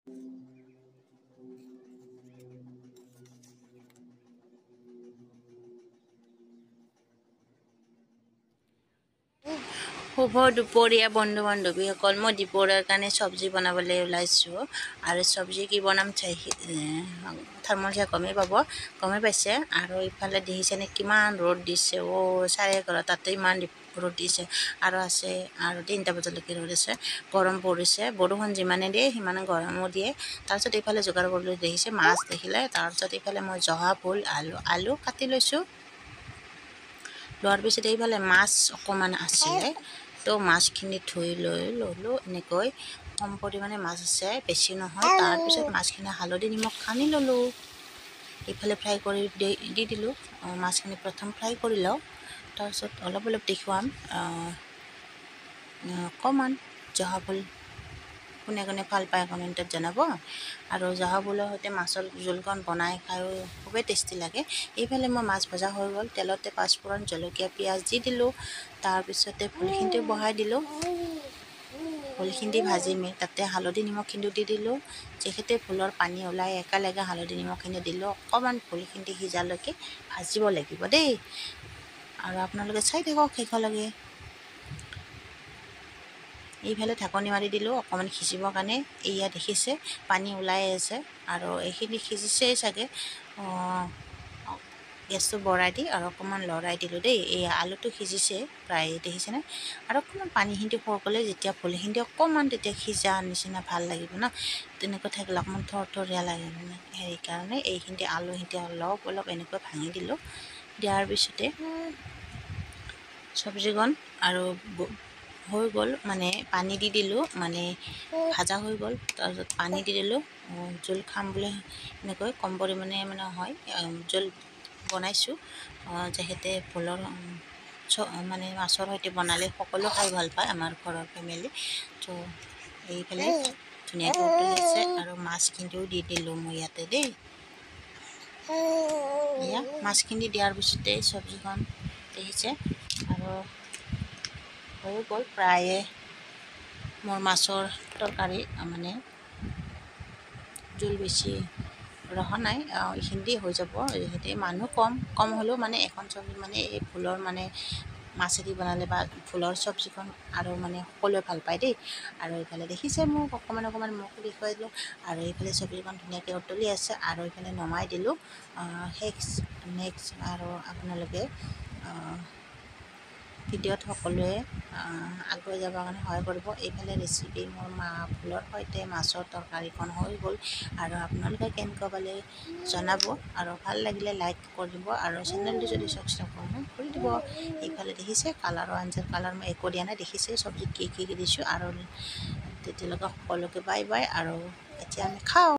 শুভ দুপৰীয়া বন্ধু বান্ধৱীসকল, মই দুপৰীয়াৰ কাৰণে চব্জি বনাবলৈ ওলাইছোঁ। আৰু চব্জি কি বনাম থাৰ্মোলছে গমেই পাইছে। আৰু ইফালে দেখিছেনে কিমান ৰ'দ দিছে। 11:30 তাতে ইমান ৰ'দ দিছে আৰু আছে আৰু 3টা বজালৈকে ৰ'দ আছে। গৰম পৰিছে, বৰষুণ যিমানে দিয়ে সিমানে গৰমো দিয়ে। তাৰপিছত এইফালে যোগাৰ কৰিবলৈ দেখিছে মাছ দেখিলে। তাৰপিছত এইফালে মই জহা ভোল আলু কাটি লৈছোঁ। লোৱাৰ পিছত এইফালে মাছ অকণমান আছিলে, তো মাছখিনি ধুই ল'লোঁ। এনেকৈ কম পৰিমাণে মাছ আছে, বেছি নহয়। তাৰপিছত মাছখিনি হালধি নিমখ সানি ল'লোঁ। এইফালে ফ্ৰাই কৰি দি দিলোঁ। মাছখিনি প্ৰথম ফ্ৰাই কৰি লওঁ, তাৰপিছত অলপ দেখুৱাম। অকণমান জহা ভোল কোনে কোনে ভাল পায় কমেণ্টত জনাব। আৰু জহা ভোলৰ সৈতে মাছৰ জোলকণ বনাই খায়ো খুবেই টেষ্টি লাগে। এইফালে মই মাছ ভজা হৈ গ'ল। তেলতে পাঁচফোৰণ, জলকীয়া, পিঁয়াজ দি দিলোঁ। তাৰপিছতে ভোলখিনি বহাই দিলোঁ। ভোলখিনি ভাজি তাতে হালধি নিমখখিনি দি দিলোঁ। যিহেতু ভোলৰ পানী ওলাই একেলগে হালধি নিমখখিনি দিলোঁ। অকণমান ভোলখিনি সিজালৈকে ভাজিব লাগিব দেই। আৰু আপোনালোকে চাই থাকক শেষলৈকে। এইফালে ঢাকনি মাৰি দিলোঁ অকণমান সিজিবৰ কাৰণে। এয়া দেখিছে পানী ওলাই আছে আৰু এইখিনি সিজিছেই চাগে। গেছটো বঢ়াই দি আৰু অকণমান লৰাই দিলোঁ দেই। এই আলুটো সিজিছে প্ৰায়, দেখিছেনে? আৰু অকণমান পানীখিনি সৰকলে যেতিয়া ভোলখিনি অকণমান তেতিয়া সিজা নিচিনা ভাল লাগিব ন। তেনেকৈ থাকিলে অকণমান থৰথৰীয়া লাগে মানে। সেইকাৰণে এইখিনি আলুখিনি অলপ এনেকৈ ভাঙি দিলোঁ। দিয়াৰ পিছতে চব্জিকণ আৰু হৈ গ'ল, মানে পানী দি দিলোঁ, মানে ভাজা হৈ গ'ল। তাৰপিছত পানী দি দিলোঁ। জোল খাম বুলি এনেকৈ কম পৰিমাণে মানে হয় জোল বনাইছোঁ। যিহেতু ভোলৰ মানে মাছৰ সৈতে বনালে সকলো খাই ভাল পায় আমাৰ ঘৰৰ ফেমিলি। তো এইফালে ধুনীয়াকৈ উতলি আছে আৰু মাছখিনিও দি দিলোঁ মই ইয়াতে দেই। এয়া মাছখিনি দিয়াৰ পিছতে চব্জিখন দেখিছে আৰু হৈ গ'ল প্ৰায়ে মোৰ মাছৰ তৰকাৰী। মানে জোল বেছি ৰহা নাই, এইখিনি হৈ যাব। যিহেতু মানুহ কম হ'লেও মানে এখন চব্জি মানে এই ভোলৰ মানে মাছেদি বনালে বা ভোলৰ চব্জিখন আৰু মানে সকলোৱে ভাল পায় দেই। আৰু এইফালে দেখিছে মোক অকণমান মোক দেখুৱাই দিলোঁ। আৰু এইফালে চব্জিখন ধুনীয়াকৈ উতলি আছে আৰু এইফালে নমাই দিলোঁ। নেক্সট আৰু আপোনালোকে ভিডিঅ'ত সকলোৱে আগুৱাই যাবৰ কাৰণে সহায় কৰিব। এইফালে ৰেচিপি মোৰ ভোলৰ সৈতে মাছৰ তৰকাৰীখন হৈ গ'ল। আৰু আপোনালোকে কেনেকুৱা পালে জনাব আৰু ভাল লাগিলে লাইক কৰিব আৰু চেনেলটো যদি ছাবস্ক্ৰাইব কৰি দিব। এইফালে দেখিছে আঞ্জাৰ কালাৰ মই একো দিয়া নাই। দেখিছে চব্জিত কি দিছোঁ। আৰু তেতিয়ালৈকে সকলোকে বাই আৰু এতিয়া আমি খাওঁ।